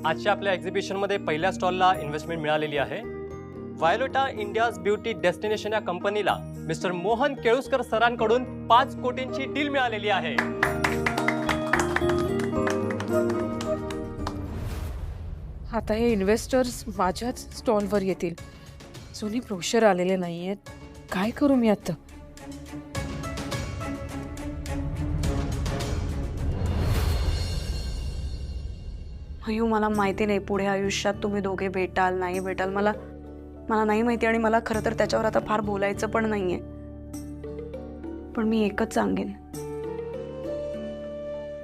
आजच्या आपल्या एक्झिबिशनमध्ये पहिल्या स्टॉलला इन्व्हेस्टमेंट मिळालेली आहे। वायोलेटा इंडियाज ब्युटी डेस्टिनेशन या कंपनीला मिस्टर मोहन केळुस्कर सरांकडून 5 कोटींची डील मिळालेली आहे। आता हे इन्व्हेस्टर्स माझ्याच स्टॉलवर येतील। जुनी ब्रोशर आलेले नाहीयेत, काय करू मी आता? अय्यो, मला माहिती नाही पुढे आयुष्यात तुम्ही दोघे भेटाल नाही भेटाल, मला नाही माहिती। आणि मला खरं तर त्याच्यावर आता फार बोलायचं पण नाहीये। पण मी एकच सांगेन,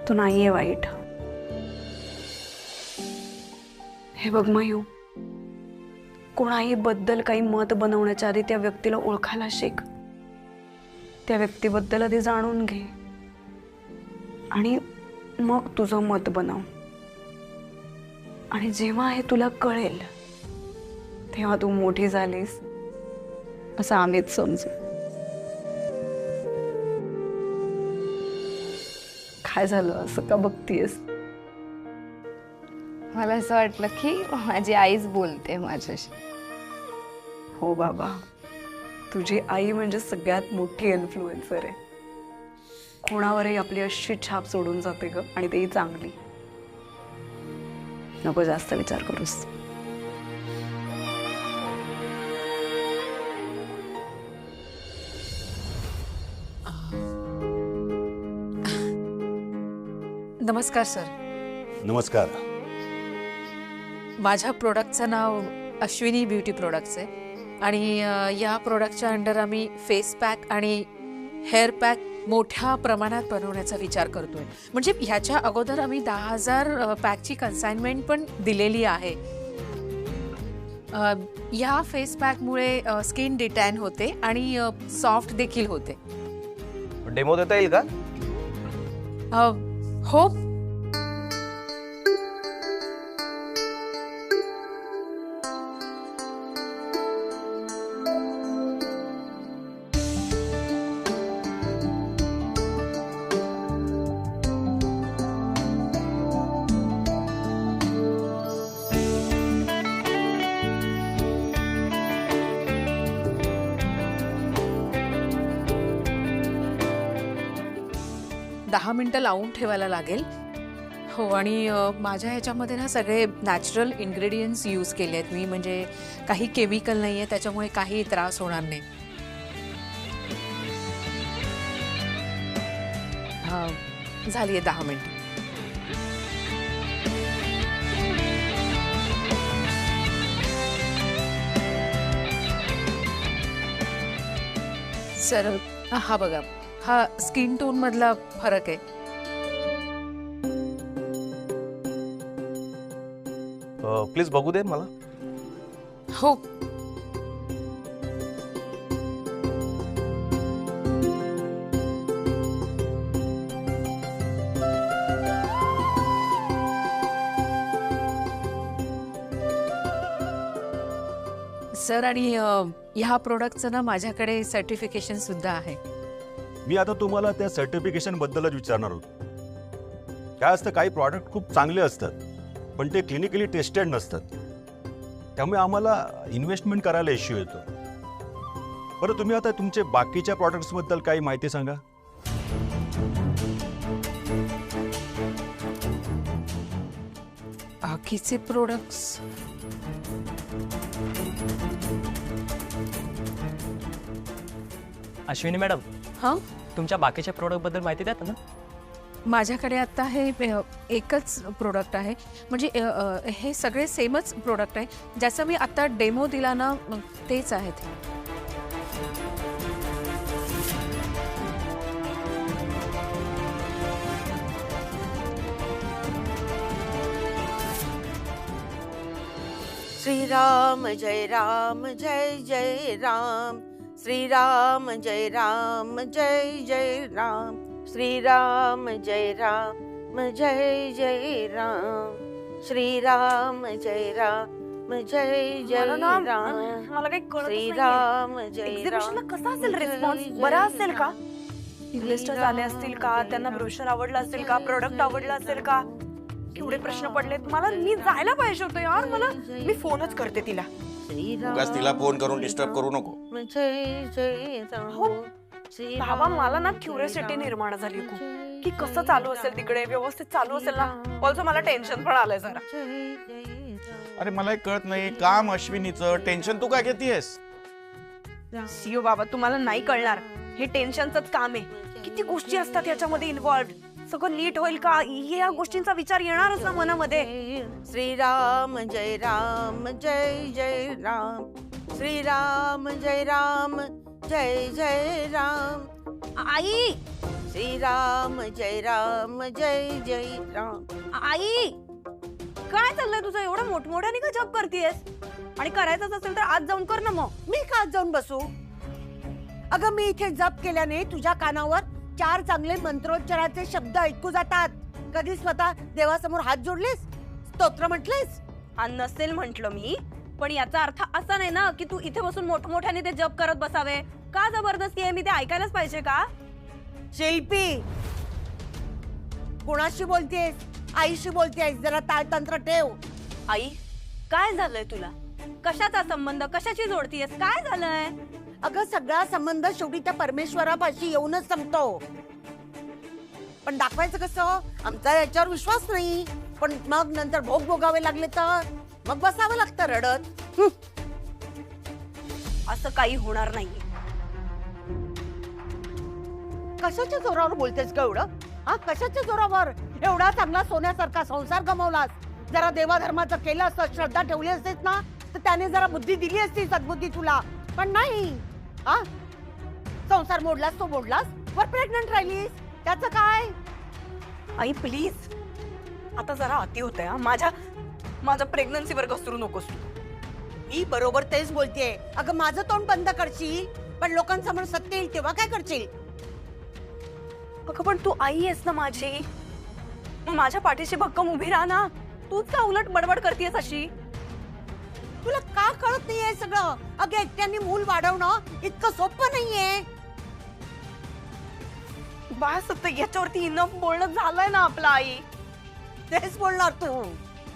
तो नाहीये वाईट। हे बघ मयू, कोणाही बद्दल काही मत बनवण्याच्या आधी त्या व्यक्तीला ओळखायला शिक। त्या व्यक्तीबद्दल आधी जाणून घे आणि मग तुझं मत बनव। आणि जेव्हा हे तुला कळेल तेव्हा तू मोठी झालीस असं आम्हीच समजू। काय झालं, असं का बघतीयस? मला असं वाटलं की माझी आईच बोलते माझ्याशी। हो बाबा, तुझी आई म्हणजे सगळ्यात मोठी इन्फ्लुएन्सर आहे। कोणावरही आपली अशी छाप सोडून जाते ग, आणि तेही चांगली। नको जास्त विचार करूस। नमस्कार सर। नमस्कार। माझ्या प्रोडक्टचं नाव अश्विनी ब्युटी प्रोडक्ट्स आहे आणि या प्रोडक्टच्या अंडर आम्ही फेस पॅक आणि हेअर पॅक मोठ्या प्रमाणात बनवण्याचा विचार करतोय। म्हणजे ह्याच्या अगोदर आम्ही 10,000 पॅकची कन्साइनमेंट पण दिलेली आहे। या फेस पॅकमुळे स्किन डिटॅन होते आणि सॉफ्ट देखील होते। डेमो देता येईल का? हो, दहा मिनिटं लावून ठेवायला लागेल। हो, आणि माझ्या ह्याच्यामध्ये ना सगळे नॅचरल इन्ग्रेडियंट्स यूज केले आहेत मी, म्हणजे काही केमिकल नाही आहे, त्याच्यामुळे काही त्रास होणार नाही। झाली आहे 10 मिनिट। सर हा बघा, हा स्किन टोन मधला फरक आहे। प्लीज बघू दे मला। हो, सर, आणि ह्या प्रोडक्टचं ना माझ्याकडे सर्टिफिकेशन सुद्धा आहे। मी आता तुम्हाला त्या सर्टिफिकेशन बद्दलच विचारणार होतो। काय असतं, काही प्रॉडक्ट खूप चांगले असतात पण ते क्लिनिकली टेस्टेड नसतात, त्यामुळे आम्हाला इन्व्हेस्टमेंट करायला इश्यू येतो। बरं, तुम्ही आता तुमचे बाकीच्या प्रॉडक्ट्स बद्दल काही माहिती सांगा। बाकीचे प्रोडक्ट्स अश्विनी मॅडम, हां, तुमच्या बाकीच्या प्रोडक्ट बद्दल माहिती द्या ना। माझ्याकडे आता हे एकच प्रोडक्ट आहे, म्हणजे हे सगळे सेमच प्रोडक्ट आहे। ज्याचा मी आता डेमो दिला ना तेच आहेत। श्री राम जय राम जय जय राम, श्री राम जय राम जय जय राम, श्री राम जय राम जय जय राम, श्री राम जय राम जय जय राम, मला काही कळत श्री राम जय एक्झिबिशनला राम कसा असेल रिस्पॉन्स? बरा असेल का? इन्व्हेस्टर्स आले असतील का? त्यांना ब्रोशर आवडला असेल का? प्रोडक्ट आवडला असेल का? केवढे प्रश्न पडलेत मला. मी जायला पाहिजे होतं यार. मला मी फोनच करते तिला. उगाच तिला फोन करून डिस्टर्ब करू नको. जय जय हो. राम बाबा मला ना क्युरियोसिटी निर्माण झाली खूप की कसं चालू असेल तिकडे, व्यवस्थित चालू असेल ना. ऑल्सो मला टेन्शन पण आलंय जरा. अरे मला एक कळत नाही, काम अश्विनीचं टेन्शन तू काय घेतीयस? सीओ बाबा तुम्हाला नाही कळणार, हे टेन्शनच काम आहे. किती गोष्टी असतात याच्यामध्ये इन्व्हॉल्व. सगळं नीट होईल का या गोष्टींचा विचार येणारच ना मनामध्ये. श्रीराम जय राम जय जय राम श्रीराम जय राम जय जय राम आई श्रीराम जय राम जय जय राम. आई काय चाललंय तुझं? एवढं मोठमोठ्याने का जप करतेस? आणि करायचंच असेल तर आज जाऊन कर ना. मग मी का जाऊन बसू? अगं मी इथे जप केल्याने तुझ्या कानावर 4 चांगले मंत्रोच्चाराचे शब्द ऐकू जातात. कधी स्वतः देवासमोर हात जोडलेस, स्तोत्र म्हटलेस? नसेल म्हंटल मी, पण याचा अर्थ असा नाही ना की तू इथे बसून मोठमोठ्याने ते जप करत बसावे. का जबरदस्ती आहे? मी ते ऐकायलाच पाहिजे का? शिल्पी, कोणाशी बोलतेस? आईशी बोलतेस. जरा ताळतंत्र ठेव. आई काय झालंय तुला? कशाचा संबंध? कशाची जोडतीयस? काय झालंय? अगं सगळा संबंध शेवटी त्या परमेश्वरापाशी येऊनच संपतो. पण दाखवायचं कसं? आमचा याच्यावर विश्वास नाही. पण मग नंतर भोग भोगावे लागले तर मग बसावं लागतं रडत. असं काही होणार नाही. कशाच्या जोरावर बोलतेस ग एवढं? हा, कशाच्या जोरावर? एवढा चांगला सोन्यासारखा संसार गमावलास. जरा देवाधर्माचं केलं असतं, श्रद्धा ठेवली असतेस ना, तर त्याने जरा बुद्धी दिली असती, सद्बुद्धी तुला. पण नाही. हा, संसार मोडलास तो मोडलास, वर प्रेग्नंट राहिलीस, त्याचं काय? आई प्लीज, आता जरा अति होतंय. माझ्या प्रेग्नन्सीवर घसरू नकोस. मी बरोबर तेच बोलतेय. अगं माझं तोंड बंद करशील, पण लोकांसमोर सत्य येईल तेव्हा काय करशील? अगं पण तू आई आहेस ना माझी. मग माझ्या पाठीशी भक्कम उभी राहा ना. तूच का उलट बडबड करतेस अशी? तुला का कळत नाहीये सगळं? अगं एकट्याने मूल वाढवणं इतकं सोपं नाहीये. बस आता याच्यावरती इनफ बोलणं झालंय ना आपलं. आई तेच बोलणार तू.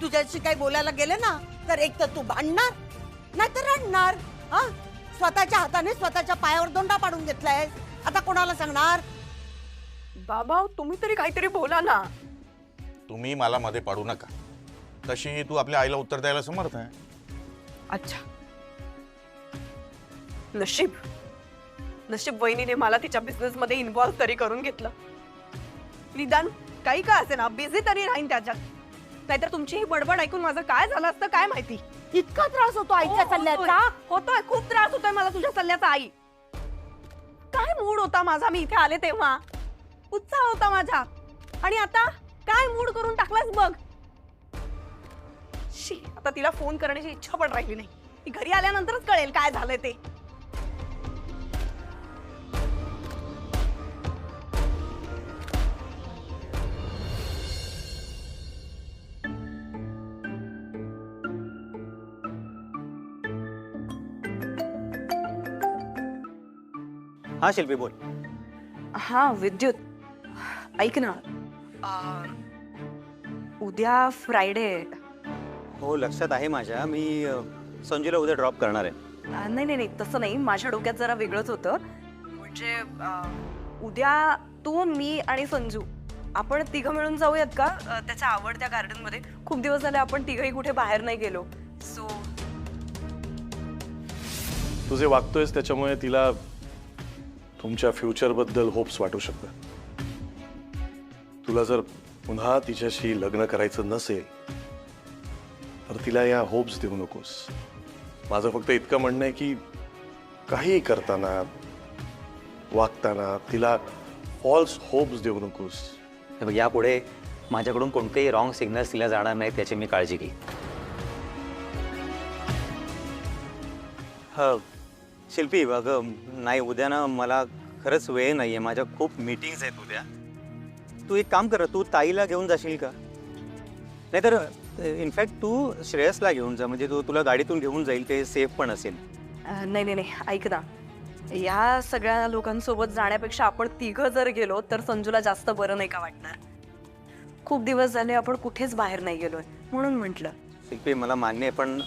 तुझ्याशी काही बोलायला गेले ना तर एक तर तू भांडणार, नाहीतर रडणार. हा, स्वतःच्या हाताने स्वतःच्या पायावर दोंडा पाडून घेतलाय. आता कोणाला सांगणार? बाबा तुम्ही तरी काहीतरी बोला ना. तुम्ही मला मध्ये पाडू नका. तशी तू आपल्या आईला उत्तर द्यायला समर्थ आहे. अच्छा, नशीब वहिनीने मला तिच्या बिझनेस मध्ये इन्व्हॉल्व तरी करून घेतलं. निदान काही का असे ना, बिझी तरी राहीन त्याच्यात. नाहीतर तुमची ही बडबड ऐकून माझं काय झालं असतं काय माहिती. इतका त्रास होतो आईच्या सल्ल्याचा? होतोय, खूप त्रास होतोय मला तुझ्या सल्ल्याचा. आई काय मूड होता माझा मी इथे आले तेव्हा. उत्साह होता माझा. आणि आता काय मूड करून टाकलास बघ. आता तिला फोन करण्याची इच्छा पण राहिली नाही. ती घरी आल्यानंतरच कळेल काय झालंय ते. हा शिल्पी बोल. हा विद्युत, ऐक ना, उद्या फ्रायडे. हो लक्षात आहे माझ्या. मी संजूला उद्या ड्रॉप करणार आहे. नाही तसं नाही. माझ्या डोक्यात जरा वेगळंच होतं. म्हणजे उद्या तू, मी आणि संजू आपण तिघं मिळून जाऊयात का त्याच्या आवडत्या गार्डन मध्ये? खूप दिवस झाले आपण तिघही कुठे बाहेर नाही गेलो. सो तू जे वागतोयस त्याच्यामुळे तिला तुमच्या फ्युचर बद्दल होप्स वाटू शकतात. तुला जर पुन्हा तिच्याशी लग्न करायचं नसेल तर तिला या होप्स देऊ नकोस. माझं फक्त इतकं म्हणणं आहे की काही करताना वागताना तिला फॉल्स होप्स देऊ नकोस. यापुढे माझ्याकडून कोणतेही रॉंग सिग्नल्स तिला जाणार नाही त्याची मी काळजी घेईन. हो शिल्पी, अगं नाही उद्या ना मला खरंच वेळ नाही आहे. माझ्या खूप मीटिंग्स आहेत उद्या. तू एक काम कर, तू ताईला घेऊन जाशील का? नाहीतर इनफॅक्ट तू श्रेयसला घेऊन जा, म्हणजे तुला गाडीतून घेऊन जाईल, ते सेफ पण असेल. नाही ऐक ना, या सगळ्या लोकांसोबत जाण्यापेक्षा आपण तिघं जर गेलो तर संजूला जास्त बरं नाही का वाटणार? खूप दिवस झाले आपण कुठेच बाहेर नाही गेलोय म्हणून म्हटलं. शिल्पी मला मान्य आहे, पण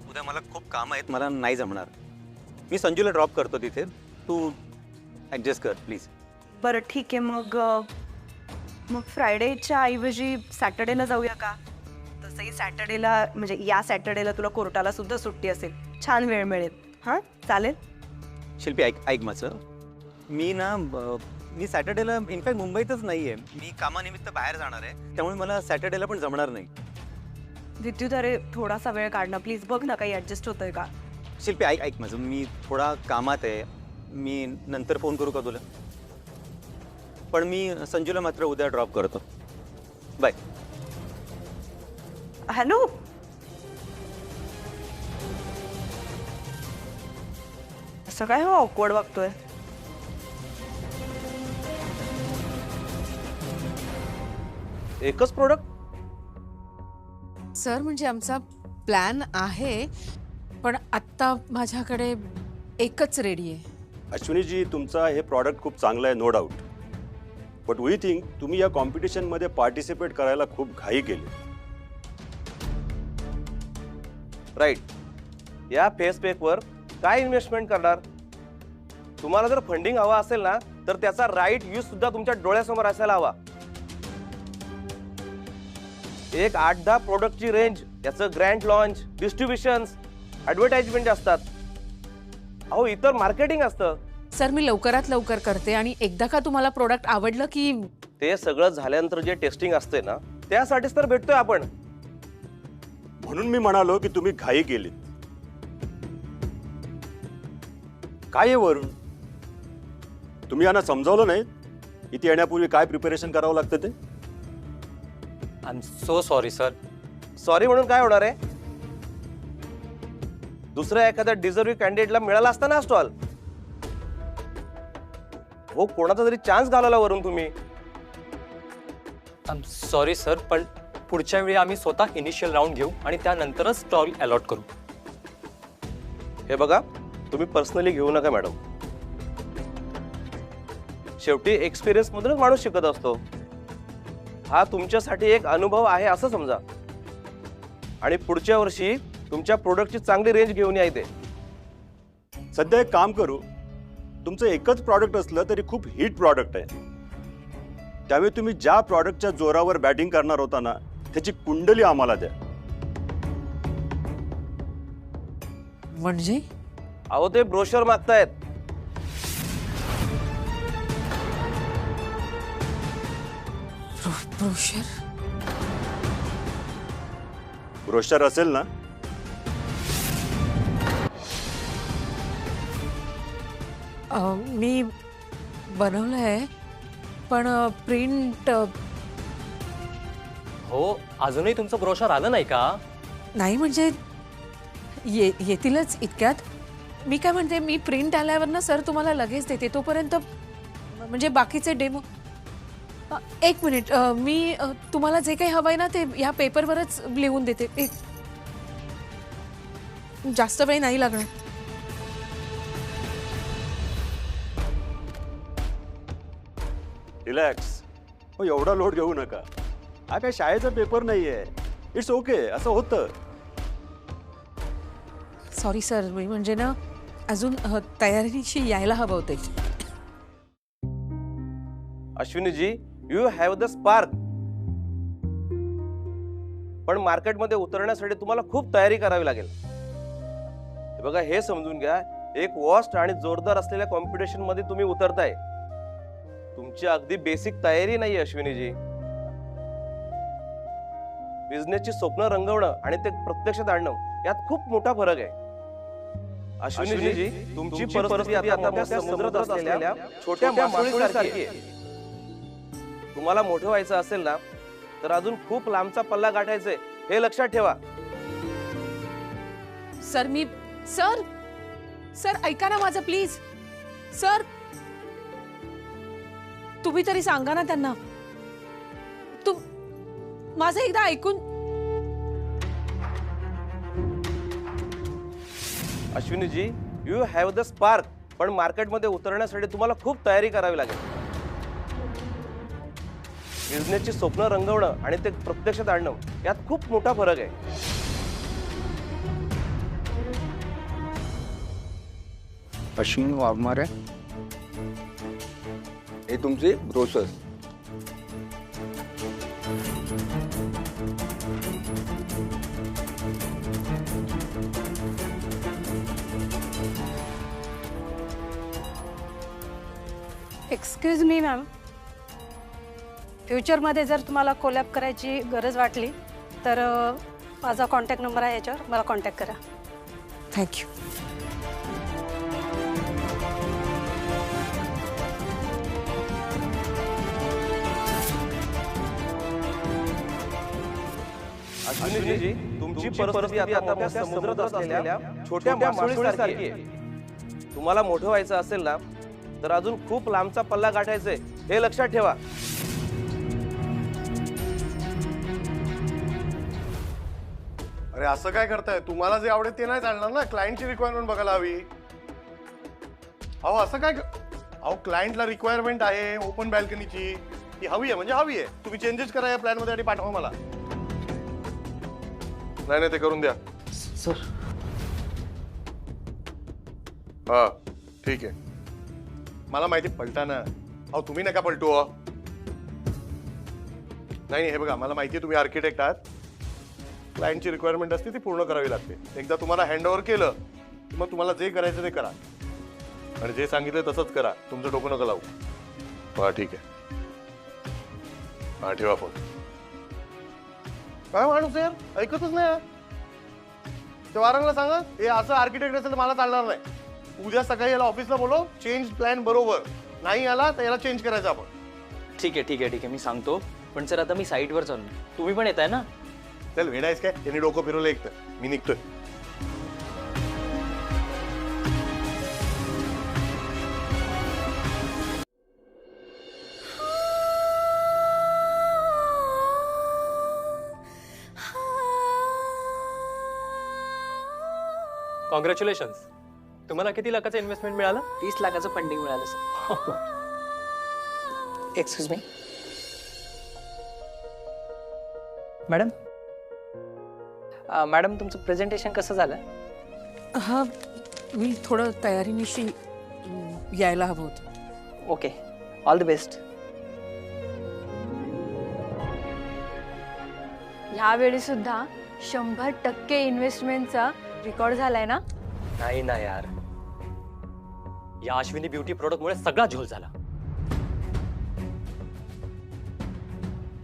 उद्या मला खूप काम आहेत, मला नाही जमणार. मी संजूला ड्रॉप करतो तिथे, तू ॲडजस्ट कर प्लीज. बरं ठीक आहे, मग फ्रायडेच्या ऐवजी सॅटर्डेला जाऊया का? तसंही सॅटर्डेला म्हणजे या सॅटर्डेला तुला कोर्टाला सुद्धा सुट्टी असेल, छान वेळ मिळेल. हां चालेल. शिल्पी ऐक माझं, मी सॅटर्डेला इनफॅक्ट मुंबईतच नाही आहे, मी कामानिमित्त बाहेर जाणार आहे, त्यामुळे मला सॅटर्डेला पण जमणार नाही. विद्युत अरे थोडासा वेळ काढणं प्लीज, बघ ना काही ॲडजस्ट होतंय का? शिल्पी ऐक माझं, मी थोडा कामात आहे, मी नंतर फोन करू का तुला? पण मी संजूला मात्र उद्या ड्रॉप करतो. बाय. हॅलो, असं काय हो ऑकवर्ड वागतोय? एकच प्रोडक्ट? सर म्हणजे आमचा प्लॅन आहे, पण आत्ता माझ्याकडे एकच रेडी आहे. अश्विनीजी, तुमचा हे प्रॉडक्ट खूप चांगलं आहे, no doubt. But we think तुम्ही या कॉम्पिटिशनमध्ये पार्टिसिपेट करायला खूप घाई केली. राईट. या फेस पॅकवर काय इन्व्हेस्टमेंट करणार? तुम्हाला जर फंडिंग हवा असेल ना, तर त्याचा राईट यूज सुद्धा तुमच्या डोळ्यासमोर असायला हवा. एक 8-10 प्रोडक्टची रेंज, याचं ग्रँड लॉन्च, डिस्ट्रीब्युशन्स, ॲडव्हर्टाइजमेंट असतात. अहो इतर मार्केटिंग असतं. सर मी लवकरात लवकर करते, आणि एकदा का तुम्हाला प्रोडक्ट आवडलं की ते सगळं झाल्यानंतर जे टेस्टिंग असते ना, त्यासाठीच तर भेटतोय आपण. म्हणून मी म्हणालो की तुम्ही घाई केलीत. काय आहे वरून? तुम्ही यांना समजावलं नाही इथे येण्यापूर्वी काय प्रिपरेशन करावं लागतं ते? I am so sorry sir. Sorry म्हणून काय होणार आहे? दुसऱ्या एखाद्या डिझर्व्हिंग कॅन्डिडेटला मिळाला असता ना स्टॉल. हो, कोणाचा तरी चान्स घालवला वरून तुम्ही. आय एम सॉरी सर, पण पुढच्या वेळी आम्ही स्वतः इनिशियल राऊंड घेऊ आणि त्यानंतरच स्टॉल अलॉट करू. हे बघा, तुम्ही पर्सनली घेऊ नका मॅडम. शेवटी एक्सपिरियन्स मधूनच माणूस शिकत असतो. हा तुमच्यासाठी एक अनुभव आहे असं समजा, आणि पुढच्या वर्षी तुमच्या प्रोडक्टची चांगली रेंज घेऊन यायचे. सध्या एक काम करू, तुमचं एकच प्रॉडक्ट असलं तरी खूप हिट प्रॉडक्ट आहे. त्यामुळे तुम्ही ज्या प्रॉडक्टच्या जोरावर बॅटिंग करणार होता ना, त्याची कुंडली आम्हाला द्या. म्हणजे अहो ते ब्रोशर मागतायत. ब्रोशर? ब्रोशर असेल ना? मी बनवलं आहे, पण प्रिंट हो, अजूनही तुमचं ब्रोशर आलं नाही का? नाही म्हणजे येतीलच इतक्यात. मी काय म्हणते, मी प्रिंट आल्यावर ना सर तुम्हाला लगेच देते, तोपर्यंत म्हणजे बाकीचे डेमो. एक मिनिट, मी तुम्हाला जे काही हवंय ना ते ह्या पेपरवरच लिहून देते. जास्त वेळ नाही लागणार. रिलॅक्स. हो, एवढा लोड घेऊ नका. हा काय शाळेचा पेपर नाहीये. इट्स ओके, असं होतं. सॉरी सर, मी म्हणजे ना अजून तयारीशी यायला हवं होते. Ashwini ji, you have the spark. पण मार्केटमध्ये उतरण्यासाठी तुम्हाला खूप तयारी करावी लागेल. हे बघा, हे समजून घ्या, एक वॉस्ट आणि जोरदार असलेल्या कॉम्पिटिशन मध्ये तुम्ही उतरताय. तुमची अगदी बेसिक तयारी नाही अश्विनीजी. बिझनेसची स्वप्न रंगवणं आणि ते प्रत्यक्षात आणणं यात खूप मोठा फरक आहे. अश्विनीजी, तुमची परिस्थिती आता मोठ्या समुद्रात असलेल्या छोट्या मासोळीसारखी आहे. तुम्हाला मोठं व्हायचं असेल ना, तर अजून खूप लांबचा पल्ला गाठायचंय, हे लक्षात ठेवा. सर मी सर सर ऐका ना माझं प्लीज. सर तुम्ही तरी सांगा ना त्यांना. माझं एकदा ऐकून. Ashwini ji, you have the spark. पण मार्केटमध्ये उतरण्यासाठी तुम्हाला खूप तयारी करावी लागेल. बिझनेसची स्वप्न रंगवणं आणि ते प्रत्यक्षात आणणं यात खूप मोठा फरक आहे. अश्विनी वाघमारे, हे तुमचे ब्रोशर्स. एक्सक्यूज मी मॅम, फ्युचरमध्ये जर तुम्हाला कोलॅब करायची गरज वाटली तर माझा कॉन्टॅक्ट नंबर आहे, याच्यावर मला कॉन्टॅक्ट करा. थँक्यू. अश्विनीजी, तुमची परिस्थिती आता मोठ्या समुद्रात असलेल्या छोट्या मासोळीसारखी आहे. तुम्हाला मोठं व्हायचं असेल ना तर अजून खूप लांबचा पल्ला गाठायचंय, हे लक्षात ठेवा. अरे असं काय करताय? तुम्हाला जे आवडेल ते नाही चालणार ना, क्लायंटची रिक्वायरमेंट बघायला हवी. अहो असं काय अहो क्लायंटला रिक्वायरमेंट आहे ओपन बॅल्कनीची, ती हवी आहे म्हणजे हवी आहे. तुम्ही चेंजेस करा या प्लॅन मध्ये आणि पाठवा मला. नाही ते करून द्या सर. हा ठीक आहे, मला माहिती पलटा ना. अहो तुम्ही नका पलटू. नाही हे बघा, मला माहिती आहे तुम्ही आर्किटेक्ट आहात. क्लायंटची रिक्वायरमेंट असते ती पूर्ण करावी लागते. एकदा तुम्हाला हँडओव्हर केलं की मग तुम्हाला जे करायचं ते करा आणि जे सांगितलं तसंच करा. तुमचं डोकं नका लावू. हा ठीक आहे, हा ठेवा फोन. काय माणूस यार, ऐकतच नाही. ते वारंगला सांगा हे असं आर्किटेक्ट असेल तर मला चालणार नाही. उद्या सकाळी याला ऑफिसला बोलव, चेंज प्लॅन बरोबर. नाही आला तर याला चेंज करायचं आपण. ठीक आहे मी सांगतो. पण सर आता मी साईटवर चालू, तुम्ही पण येताय ना? चल वेडायस काय, त्यांनी डोकं फिरवलं एक तर. मी निघतोय. कॉंग्रॅच्युलेशन्स. तुम्हाला किती लाखाचं इन्व्हेस्टमेंट मिळालं? 30 लाखाचं फंडिंग मिळालं sir. Excuse me madam. Madam तुमचं प्रेझेंटेशन कसं झालं? हा, मी थोडं तयारीनिशी यायला हवं होतं. Okay, all the best. यावेळी सुद्धा 100% इन्व्हेस्टमेंटचा रेकॉर्ड झालाय ना? नाही ना यार, या अश्विनी ब्युटी प्रोडक्टमुळे सगळा झोल झाला.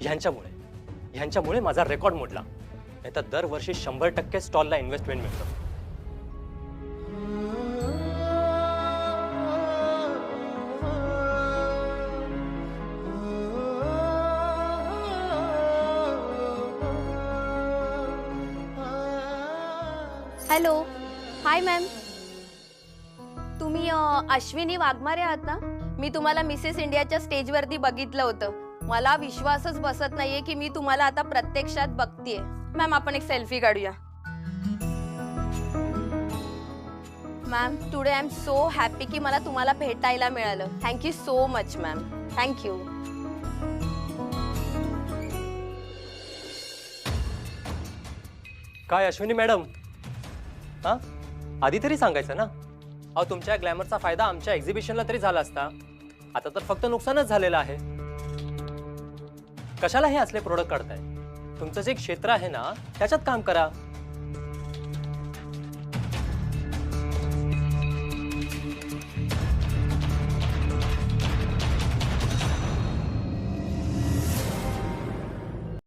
ह्यांच्यामुळे माझा रेकॉर्ड मोडला. नाही तर दरवर्षी 100% स्टॉलला इन्व्हेस्टमेंट मिळतं. हॅलो, हाय मॅम. तुम्ही अश्विनी वाघमारे आहात ना? मी तुम्हाला मिसेस इंडियाच्या स्टेजवरती बघितलं होतं. मला विश्वासच बसत नाहीये की मी तुम्हाला आता प्रत्यक्षात बघतेय. मॅम आपण एक सेल्फी काढूया. Ma'am today I am so happy की मला तुम्हाला भेटायला मिळालं. Thank you so much ma'am. Thank you. काय अश्विनी मॅडम, हा आधी तरी सांगायचं ना. अहो तुमच्या ग्लॅमरचा फायदा आमच्या एक्झिबिशनला तरी झाला असता. आता तर फक्त नुकसानच झालेलं आहे. कशाला हे असले प्रोडक्ट काढताय? तुमचं जे क्षेत्र आहे ना त्याच्यात काम करा.